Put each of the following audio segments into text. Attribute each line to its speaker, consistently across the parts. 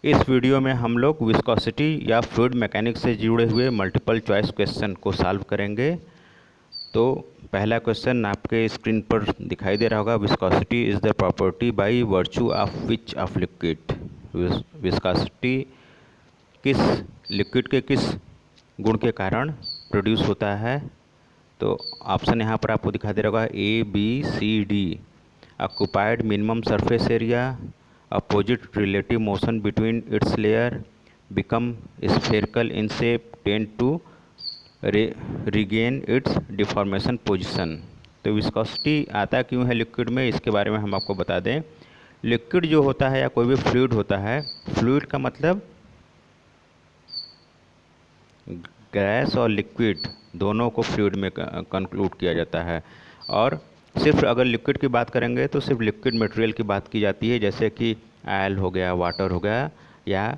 Speaker 1: इस वीडियो में हम लोग विस्कोसिटी या फ्लूइड मैकेनिक्स से जुड़े हुए मल्टीपल चॉइस क्वेश्चन को सॉल्व करेंगे। तो पहला क्वेश्चन आपके स्क्रीन पर दिखाई दे रहा होगा। Viscosity is the property by virtue of which of liquid. Viscosity किस लिक्विड के किस गुण के कारण प्रोड्यूस होता है। तो ऑप्शन यहाँ पर आपको दिखाई दे रहा होगा ABCD। Occupied minimum surface area, opposite relative motion between its layer, become spherical in shape, tend to regain its deformation position। तो विस्कोसिटी आता क्यों है लिक्विड में, इसके बारे में हम आपको बता दें। लिक्विड जो होता है या कोई भी फ्लूइड होता है, फ्लूइड का मतलब गैस और लिक्विड दोनों को फ्लूइड में कंक्लूड किया जाता है। और सिर्फ अगर लिक्विड की बात करेंगे तो सिर्फ लिक्विड मटेरियल की बात की जाती है, जैसे कि ऑयल हो गया, वाटर हो गया, या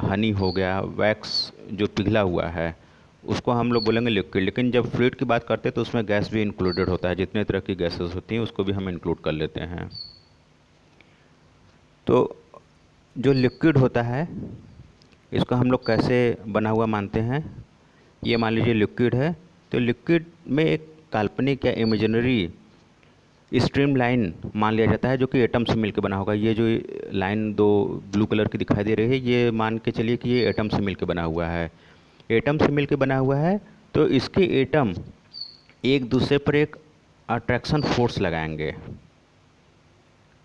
Speaker 1: हनी हो गया, वैक्स जो पिघला हुआ है उसको हम लोग बोलेंगे लिक्विड। लेकिन जब फ्लूइड की बात करते हैं तो उसमें गैस भी इंक्लूडेड होता है। जितने तरह की गैसेस होती हैं उसको भी हम इंक्लूड कर लेते हैं। तो जो लिक्विड होता है इसको हम लोग कैसे बना हुआ मानते हैं। ये मान लीजिए लिक्विड है, तो लिक्विड में एक काल्पनिक या इमेजिनरी स्ट्रीम लाइन मान लिया जाता है जो कि एटम से मिलकर बना होगा। ये जो लाइन दो ब्लू कलर की दिखाई दे रही है, ये मान के चलिए कि ये एटम से मिलकर बना हुआ है। एटम से मिलकर बना हुआ है तो इसके एटम एक दूसरे पर एक अट्रैक्शन फोर्स लगाएंगे।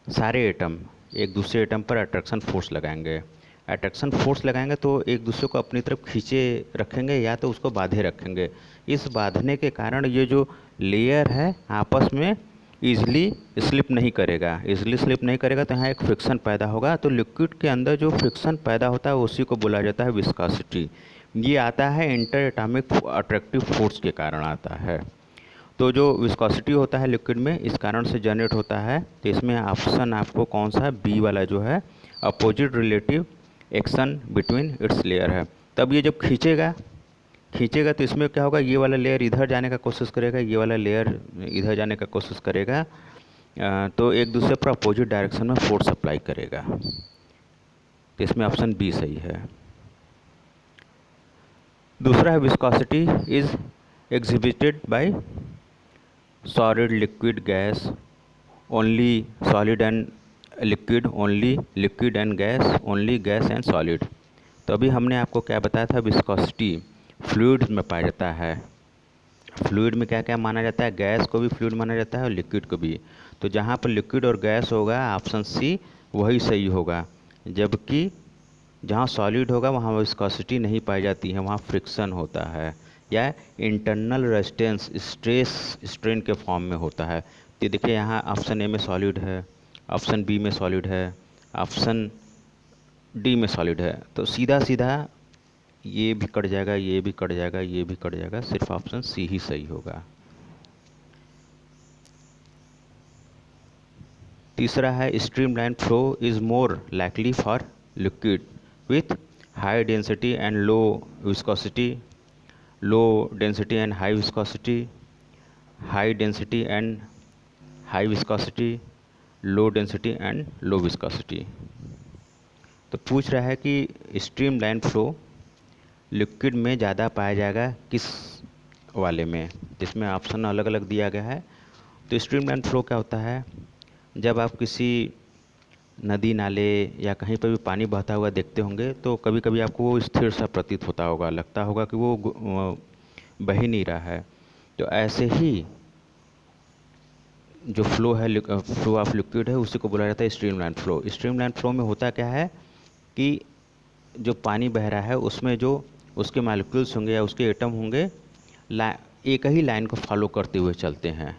Speaker 1: सारे एटम एक दूसरे एटम पर अट्रैक्शन फोर्स लगाएंगे। अट्रैक्शन फोर्स लगाएंगे तो एक दूसरे को अपनी तरफ खींचे रखेंगे या तो उसको बांधे रखेंगे। इस बांधने के कारण ये जो लेयर है आपस में ईजिली स्लिप नहीं करेगा। ईजिली स्लिप नहीं करेगा तो यहाँ एक फ्रिक्शन पैदा होगा। तो लिक्विड के अंदर जो फ्रिक्शन पैदा होता है उसी को बोला जाता है विस्कोसिटी। ये आता है इंटर एटॉमिक अट्रैक्टिव फोर्स के कारण आता है। तो जो विस्कोसिटी होता है लिक्विड में इस कारण से जनरेट होता है। तो इसमें ऑप्शन आपको कौन सा, बी वाला जो है, opposite relative action between its layer है। तब ये जब खींचेगा तो इसमें क्या होगा, ये वाला लेयर इधर जाने का कोशिश करेगा, ये वाला लेयर इधर जाने का कोशिश करेगा, तो एक दूसरे पर अपोजिट डायरेक्शन में फोर्स अप्लाई करेगा। तो इसमें ऑप्शन बी सही है। दूसरा है viscosity is exhibited by solid liquid gas only, solid and liquid only, liquid and gas only, gas and solid. तो अभी हमने आपको क्या बताया था, विस्कोसिटी फ्लूइड में पाया जाता है। फ्लूइड में क्या क्या माना जाता है, गैस को भी फ्लूइड माना जाता है और लिक्विड को भी। तो जहाँ पर लिक्विड और गैस होगा ऑप्शन सी वही सही होगा। जबकि जहाँ सॉलिड होगा वहाँ विस्कोसिटी नहीं पाई जाती है, वहाँ फ्रिक्शन होता है या इंटरनल रेजिस्टेंस स्ट्रेस स्ट्रेन के फॉर्म में होता है। तो देखिए यहाँ ऑप्शन ए में सॉलिड है, ऑप्शन बी में सॉलिड है, ऑप्शन डी में सॉलिड है। तो सीधा सीधा ये भी कट जाएगा, ये भी कट जाएगा, ये भी कट जाएगा, सिर्फ ऑप्शन सी ही सही होगा। तीसरा है streamline flow is more likely for liquid with high density and low viscosity, low density and high viscosity, high density and high viscosity, low density and low viscosity. तो पूछ रहा है कि स्ट्रीमलाइन फ्लो लिक्विड में ज़्यादा पाया जाएगा किस वाले में, जिसमें ऑप्शन अलग अलग दिया गया है। तो स्ट्रीमलाइन फ्लो क्या होता है, जब आप किसी नदी नाले या कहीं पर भी पानी बहता हुआ देखते होंगे तो कभी कभी आपको वो स्थिर सा प्रतीत होता होगा, लगता होगा कि वो बह ही नहीं रहा है। तो ऐसे ही जो फ्लो है, फ्लो ऑफ लिक्विड है, उसी को बोला जाता है स्ट्रीमलाइन फ्लो। स्ट्रीमलाइन फ्लो में होता क्या है कि जो पानी बह रहा है उसमें जो उसके मॉलिक्यूल्स होंगे या उसके एटम होंगे एक ही लाइन को फॉलो करते हुए चलते हैं।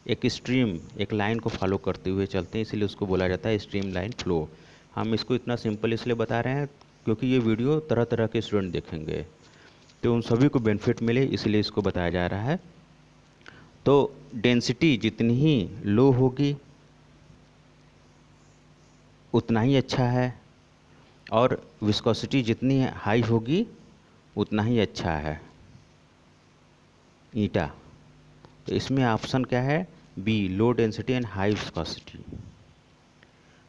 Speaker 1: एक स्ट्रीम एक लाइन को फॉलो करते हुए चलते हैं, इसलिए उसको बोला जाता है स्ट्रीम लाइन फ्लो। हम इसको इतना सिंपल इसलिए बता रहे हैं क्योंकि ये वीडियो तरह तरह के स्टूडेंट देखेंगे तो उन सभी को बेनिफिट मिले, इसलिए इसको बताया जा रहा है। तो डेंसिटी जितनी ही लो होगी उतना ही अच्छा है, और विस्कोसिटी जितनी हाई होगी उतना ही अच्छा है ईटा। तो इसमें ऑप्शन क्या है, B, low density and high viscosity.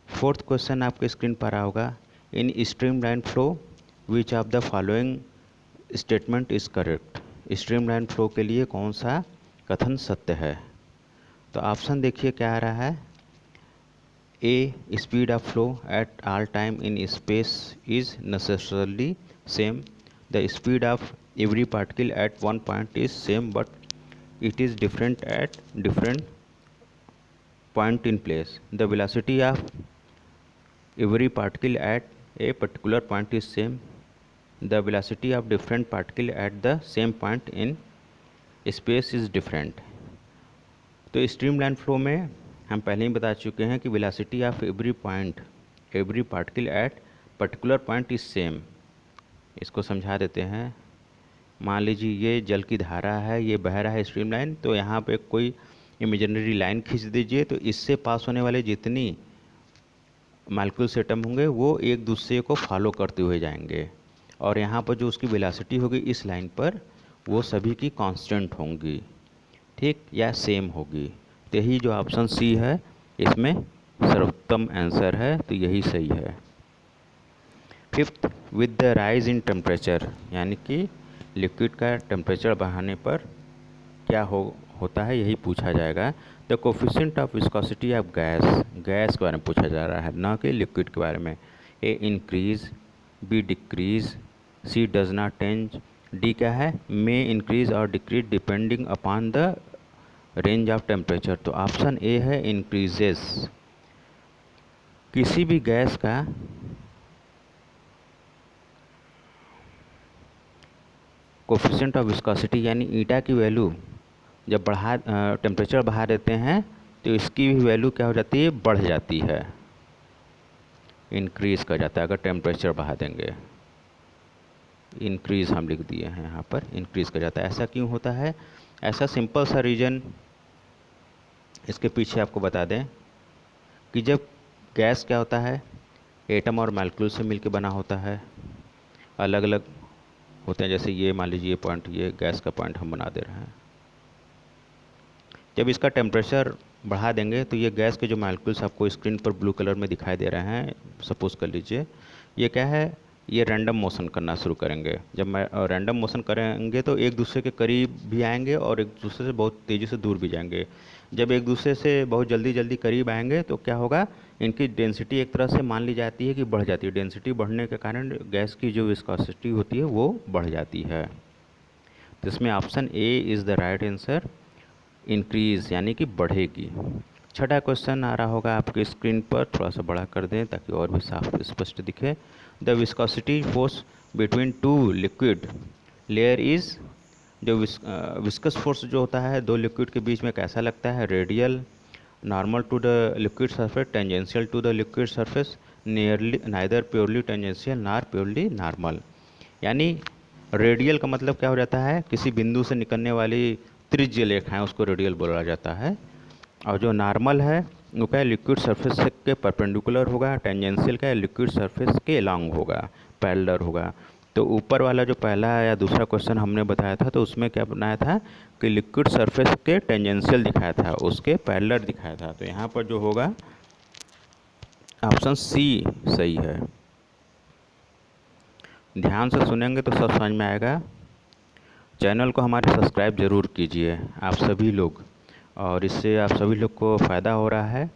Speaker 1: Fourth question आपके स्क्रीन पर आ होगा, in streamline flow which of the following statement is correct. Streamline flow के लिए कौन सा कथन सत्य है? तो ऑप्शन देखिए क्या आ रहा है। A, speed of flow at all time in space is necessarily same. The speed of every particle at one point is same but it is different at different point in place. The velocity of every particle at a particular point is same. The velocity of different particle at the same point in space is different। तो streamline flow में हम पहले ही बता चुके हैं कि velocity of every particle at particular point is same. इसको समझा देते हैं। मान लीजिए ये जल की धारा है, ये बह रहा है स्ट्रीमलाइन, तो यहाँ पे कोई इमेजिनरी लाइन खींच दीजिए, तो इससे पास होने वाले जितनी मॉलिक्यूल्स एटम होंगे वो एक दूसरे को फॉलो करते हुए जाएंगे, और यहाँ पर जो उसकी वेलोसिटी होगी इस लाइन पर वो सभी की कांस्टेंट होंगी, ठीक, या सेम होगी। तो यही जो ऑप्शन सी है इसमें सर्वोत्तम आंसर है, तो यही सही है। Fifth, with the rise in temperature, यानी कि लिक्विड का टेम्परेचर बढ़ाने पर क्या होता है, यही पूछा जाएगा। The coefficient of viscosity of gas के बारे में पूछा जा रहा है, ना कि लिक्विड के बारे में। A increase, B decrease, C does not change, D क्या है, मे इंक्रीज और decrease depending upon the range of temperature. तो ऑप्शन ए है इंक्रीजेस। किसी भी गैस का कोफिशिएंट ऑफ विस्कोसिटी यानी ईटा की वैल्यू जब टेम्परेचर बढ़ा देते हैं तो इसकी भी वैल्यू क्या हो जाती है, बढ़ जाती है, इंक्रीज कर जाता है। अगर टेम्परेचर बढ़ा देंगे, इंक्रीज हम लिख दिए हैं यहाँ पर, इंक्रीज कर जाता है। ऐसा क्यों होता है? ऐसा सिंपल सा रीज़न इसके पीछे आपको बता दें कि जब गैस क्या होता है, एटम और मॉलिक्यूल से मिलकर बना होता है, अलग अलग होते हैं। जैसे ये मान लीजिए पॉइंट, ये गैस का पॉइंट हम बना दे रहे हैं। जब इसका टेम्परेचर बढ़ा देंगे तो ये गैस के जो मॉलिक्यूल्स आपको स्क्रीन पर ब्लू कलर में दिखाई दे रहे हैं, सपोज कर लीजिए ये क्या है, ये रैंडम मोशन करना शुरू करेंगे। जब मैं रैंडम मोशन करेंगे तो एक दूसरे के करीब भी आएंगे और एक दूसरे से बहुत तेज़ी से दूर भी जाएंगे। जब एक दूसरे से बहुत जल्दी करीब आएंगे तो क्या होगा, इनकी डेंसिटी एक तरह से मान ली जाती है कि बढ़ जाती है। डेंसिटी बढ़ने के कारण गैस की जो विस्कोसिटी होती है वो बढ़ जाती है। तो इसमें option A is the right answer, increase यानी कि बढ़ेगी। छठा क्वेश्चन आ रहा होगा आपके स्क्रीन पर, थोड़ा सा बड़ा कर दें ताकि और भी साफ स्पष्ट दिखे। The viscosity force between two liquid layer is, जो विस्कस फोर्स जो होता है दो लिक्विड के बीच में कैसा लगता है, radial, normal to the liquid surface, tangential to the liquid surface, nearly neither purely tangential nor purely normal. यानी रेडियल का मतलब क्या हो जाता है, किसी बिंदु से निकलने वाली त्रिज्य रेखा है उसको रेडियल बोला जाता है। और जो नॉर्मल है वो क्या है, लिक्विड सरफेस के परपेंडिकुलर होगा, टेंजेंशियल का लिक्विड सरफेस के अलॉन्ग होगा, पैरेलल होगा। तो ऊपर वाला जो पहला या दूसरा क्वेश्चन हमने बताया था तो उसमें क्या बनाया था कि लिक्विड सरफेस के टेंजेंशियल दिखाया था, उसके पैरेलल दिखाया था। तो यहाँ पर जो होगा ऑप्शन सी सही है। ध्यान से सुनेंगे तो सब समझ में आएगा। चैनल को हमारे सब्सक्राइब ज़रूर कीजिए आप सभी लोग, और इससे आप सभी लोग को फ़ायदा हो रहा है।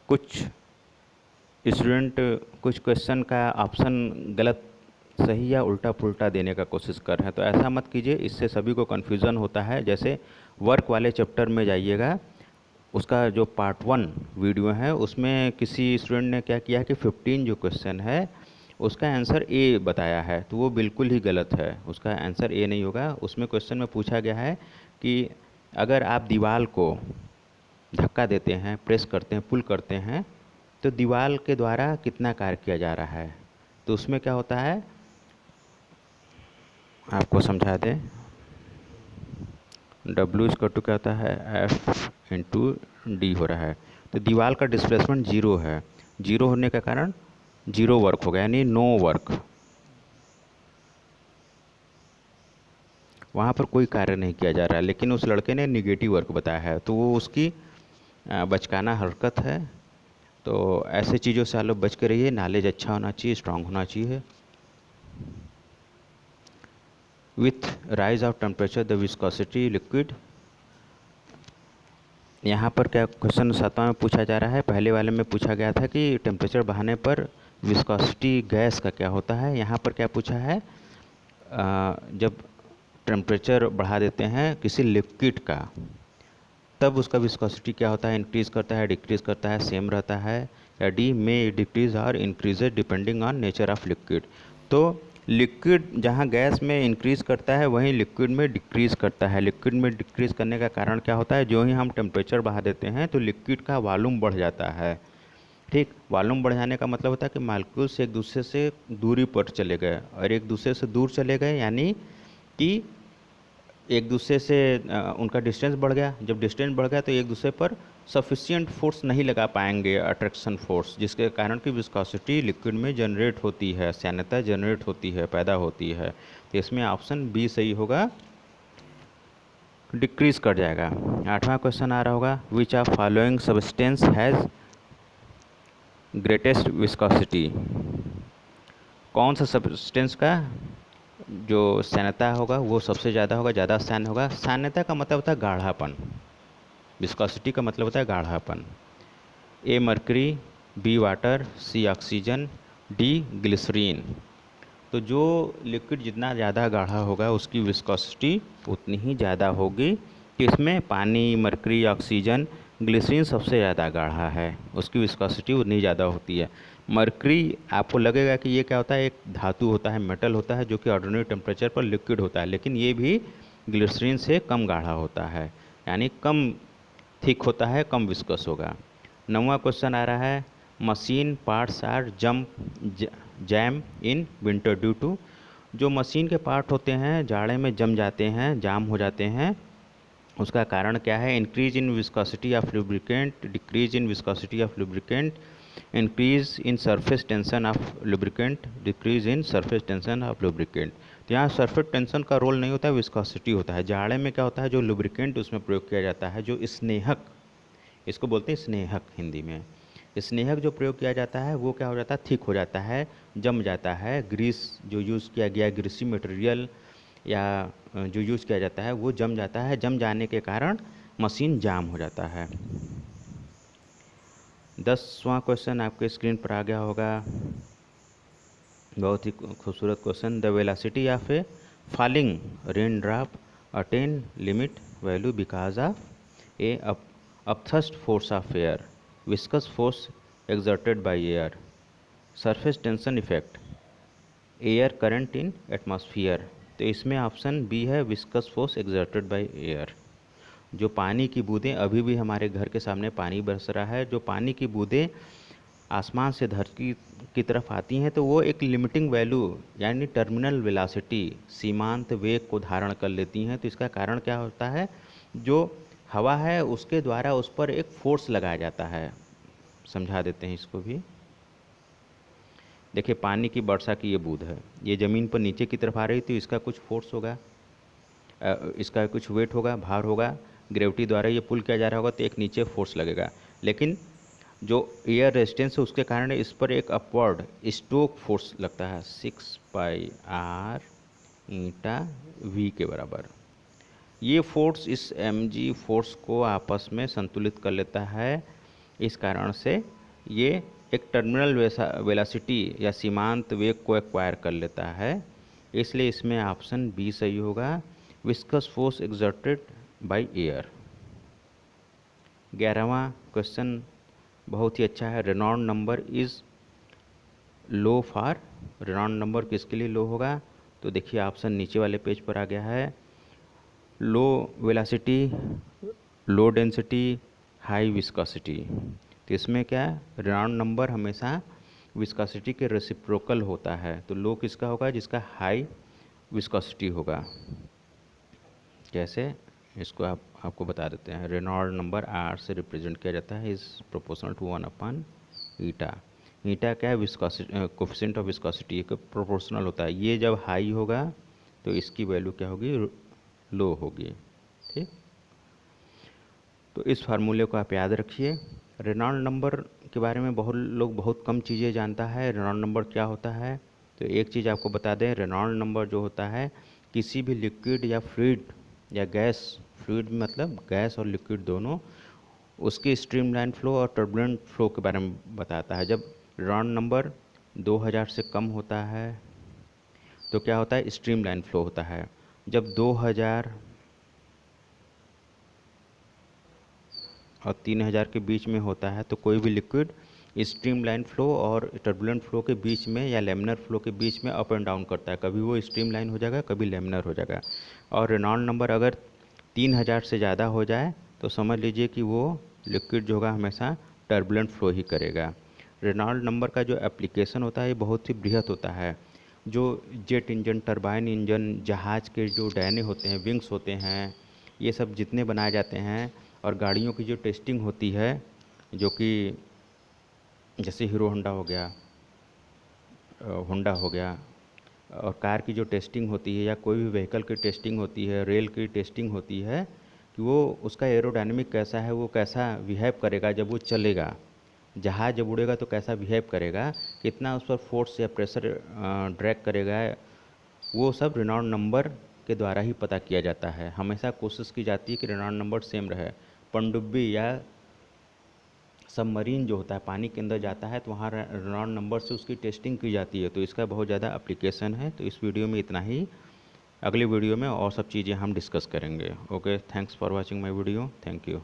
Speaker 1: कुछ स्टूडेंट कुछ क्वेश्चन का ऑप्शन गलत, सही या उल्टा पुल्टा देने का कोशिश कर रहे हैं, तो ऐसा मत कीजिए, इससे सभी को कन्फ्यूज़न होता है। जैसे वर्क वाले चैप्टर में जाइएगा, उसका जो पार्ट 1 वीडियो है उसमें किसी स्टूडेंट ने क्या किया कि 15 जो क्वेश्चन है उसका आंसर ए बताया है, तो वो बिल्कुल ही गलत है। उसका आंसर ए नहीं होगा। उसमें क्वेश्चन में पूछा गया है कि अगर आप दीवार को धक्का देते हैं, प्रेस करते हैं, पुल करते हैं, तो दीवार के द्वारा कितना कार्य किया जा रहा है। तो उसमें क्या होता है आपको समझा दें, W = क्या होता है, F/d हो रहा है। तो दीवार का डिस्प्लेसमेंट 0 है, 0 होने के कारण 0 वर्क हो गया, यानी नो वर्क, वहाँ पर कोई कार्य नहीं किया जा रहा है। लेकिन उस लड़के ने निगेटिव वर्क बताया है, तो वो उसकी बचकाना हरकत है। तो ऐसे चीज़ों से आप लोग बच के रहिए। नॉलेज अच्छा होना चाहिए, स्ट्रांग होना चाहिए। With rise of temperature the viscosity liquid. यहाँ पर क्या क्वेश्चन 7वां में पूछा जा रहा है। पहले वाले में पूछा गया था कि टेम्परेचर बढ़ाने पर विस्कोसिटी गैस का क्या होता है। यहाँ पर क्या पूछा है, जब टेम्परेचर बढ़ा देते हैं किसी लिक्विड का, तब उसका विस्कोसिटी क्या होता है, इंक्रीज़ करता है, डिक्रीज़ करता है, सेम रहता है, या डी में डिक्रीज़ और increases depending on nature of liquid. तो लिक्विड जहाँ गैस में इंक्रीज़ करता है वहीं लिक्विड में डिक्रीज़ करता है। लिक्विड में डिक्रीज़ करने का कारण क्या होता है, जो ही हम टेम्परेचर बढ़ा देते हैं तो लिक्विड का वॉल्यूम बढ़ जाता है। ठीक, वॉल्यूम बढ़ जाने का मतलब होता है कि मॉलिक्यूल्स एक दूसरे से दूरी पर चले गए, और एक दूसरे से दूर चले गए यानी कि एक दूसरे से उनका डिस्टेंस बढ़ गया। जब डिस्टेंस बढ़ गया तो एक दूसरे पर सफिशिएंट फोर्स नहीं लगा पाएंगे, अट्रैक्शन फोर्स, जिसके कारण कि विस्कोसिटी लिक्विड में जनरेट होती है, सान्यता जनरेट होती है, पैदा होती है। तो इसमें ऑप्शन बी सही होगा, डिक्रीज कर जाएगा। 8वां क्वेश्चन आ रहा होगा, which of following substance has greatest viscosity. कौन सा सब्सटेंस का जो सान्यता होगा वो सबसे ज़्यादा होगा, ज़्यादा सान्य होगा। सान्यता का मतलब होता है गाढ़ापन, विस्कोसिटी का मतलब होता है गाढ़ापन। ए मरकरी, बी वाटर, सी ऑक्सीजन, डी ग्लिसरीन। तो जो लिक्विड जितना ज़्यादा गाढ़ा होगा उसकी विस्कोसिटी उतनी ही ज़्यादा होगी। इसमें पानी, मरकरी, ऑक्सीजन, ग्लिसरीन सबसे ज़्यादा गाढ़ा है, उसकी विस्कोसिटी उतनी ज़्यादा होती है। मरकरी आपको लगेगा कि ये क्या होता है, एक धातु होता है, मेटल होता है, जो कि ऑर्डिनरी टेम्परेचर पर लिक्विड होता है, लेकिन ये भी ग्लिसरीन से कम गाढ़ा होता है, यानी कम थिक होता है, कम विस्कस होगा। 9वां क्वेश्चन आ रहा है, machine parts are jam in winter due to. जो मशीन के पार्ट होते हैं जाड़े में जम जाते हैं, जाम हो जाते हैं, उसका कारण क्या है। Increase in viscosity of lubricant, decrease in viscosity of lubricant, increase in surface tension of lubricant, decrease in surface tension of lubricant. तो यहाँ सरफेस टेंशन का रोल नहीं होता है, विस्कोसिटी होता है। जाड़े में क्या होता है, जो लुब्रिकेंट उसमें प्रयोग किया जाता है, जो स्नेहक, इसको बोलते हैं स्नेहक हिंदी में, स्नेहक जो प्रयोग किया जाता है वो क्या हो जाता है, थिक हो जाता है, जम जाता है। ग्रीस जो यूज़ किया गया, ग्रीसी मटेरियल या जो यूज़ किया जाता है वो जम जाता है, जम जाने के कारण मशीन जाम हो जाता है। 10वां क्वेश्चन आपके स्क्रीन पर आ गया होगा, बहुत ही खूबसूरत question. The velocity of a falling rain drop attain limit value because of a upthrust force of air, viscous force exerted by air, surface tension effect, air current in atmosphere. तो इसमें option B है, viscous force exerted by air. जो पानी की बूंदें, अभी भी हमारे घर के सामने पानी बरस रहा है, जो पानी की बूंदें आसमान से धरती की तरफ आती हैं तो वो एक लिमिटिंग वैल्यू यानी टर्मिनल वेलोसिटी, सीमांत वेग को धारण कर लेती हैं। तो इसका कारण क्या होता है, जो हवा है उसके द्वारा उस पर एक फोर्स लगाया जाता है। समझा देते हैं इसको भी। देखिए, पानी की वर्षा की ये बूंद है, ये ज़मीन पर नीचे की तरफ आ रही, तो इसका कुछ फोर्स होगा, इसका कुछ वेट होगा, भार होगा, ग्रेविटी द्वारा ये पुल किया जा रहा होगा, तो एक नीचे फोर्स लगेगा। लेकिन जो एयर रेजिस्टेंस है उसके कारण इस पर एक अपवर्ड स्टोक फोर्स लगता है, 6πr ईटा v के बराबर। ये फोर्स इस mg फोर्स को आपस में संतुलित कर लेता है। इस कारण से ये एक टर्मिनल वेलोसिटी या सीमांत वेग को एक्वायर कर लेता है, इसलिए इसमें ऑप्शन बी सही होगा, viscous force exerted by air. 11वां क्वेश्चन बहुत ही अच्छा है, Reynold number is low for. Reynold number किसके लिए लो होगा, तो देखिए ऑप्शन नीचे वाले पेज पर आ गया है, low velocity, low density, high viscosity. तो इसमें क्या है, रेनॉल्ड नंबर हमेशा विस्कोसिटी के रेसिप्रोकल होता है। तो लो किसका होगा, जिसका हाई विस्कोसिटी होगा। कैसे, इसको आपको बता देते हैं। रेनॉल्ड नंबर आर से रिप्रेजेंट किया जाता है, इज प्रोपोर्शनल टू 1/ईटा। ईटा क्या है, विस्कोसिटी, कोफिशिएंट ऑफ विस्कोसिटी का प्रोपोर्शनल होता है। ये जब हाई होगा तो इसकी वैल्यू क्या होगी, लो होगी। ठीक, तो इस फार्मूले को आप याद रखिए। रेनॉल्ड नंबर के बारे में बहुत कम चीज़ें जानता है। रेनॉल्ड नंबर क्या होता है, तो एक चीज़ आपको बता दें, रेनॉल्ड नंबर जो होता है किसी भी लिक्विड या फ्लूइड या गैस, फ्लूइड मतलब गैस और लिक्विड दोनों, उसकी स्ट्रीमलाइन फ्लो और टर्बुलेंट फ्लो के बारे में बताता है। जब रेनॉल्ड नंबर 2000 से कम होता है तो क्या होता है, स्ट्रीमलाइन फ्लो होता है। जब 2000 और 3000 के बीच में होता है तो कोई भी लिक्विड स्ट्रीमलाइन फ्लो और टर्बुलेंट फ्लो के बीच में या लेमिनर फ्लो के बीच में अप एंड डाउन करता है, कभी वो स्ट्रीमलाइन हो जाएगा, कभी लेमिनर हो जाएगा। और रेनॉल्ड नंबर अगर 3000 से ज़्यादा हो जाए तो समझ लीजिए कि वो लिक्विड जो होगा हमेशा टर्बुलेंट फ्लो ही करेगा। रेनॉल्ड नंबर का जो एप्लीकेशन होता है ये बहुत ही बृहत होता है। जो जेट इंजन, टरबाइन इंजन, जहाज़ के जो डैने होते हैं, विंग्स होते हैं, ये सब जितने बनाए जाते हैं, और गाड़ियों की जो टेस्टिंग होती है, जो कि जैसे हीरो होंडा हो गया, होंडा हो गया, और कार की जो टेस्टिंग होती है या कोई भी व्हीकल की टेस्टिंग होती है, रेल की टेस्टिंग होती है कि वो उसका एरोडायनेमिक कैसा है, वो कैसा बिहेव करेगा जब वो चलेगा, जहाज़ जब उड़ेगा तो कैसा बिहेव करेगा, कितना उस पर फोर्स या प्रेशर ड्रैग करेगा, वो सब रेनॉल्ड नंबर के द्वारा ही पता किया जाता है। हमेशा कोशिश की जाती है कि रेनॉल्ड नंबर सेम रहे। पनडुब्बी या सबमरीन जो होता है पानी के अंदर जाता है तो वहाँ रेनॉल्ड नंबर से उसकी टेस्टिंग की जाती है, तो इसका बहुत ज़्यादा एप्लीकेशन है। तो इस वीडियो में इतना ही, अगली वीडियो में और सब चीज़ें हम डिस्कस करेंगे। Okay, thanks for watching my video, thank you.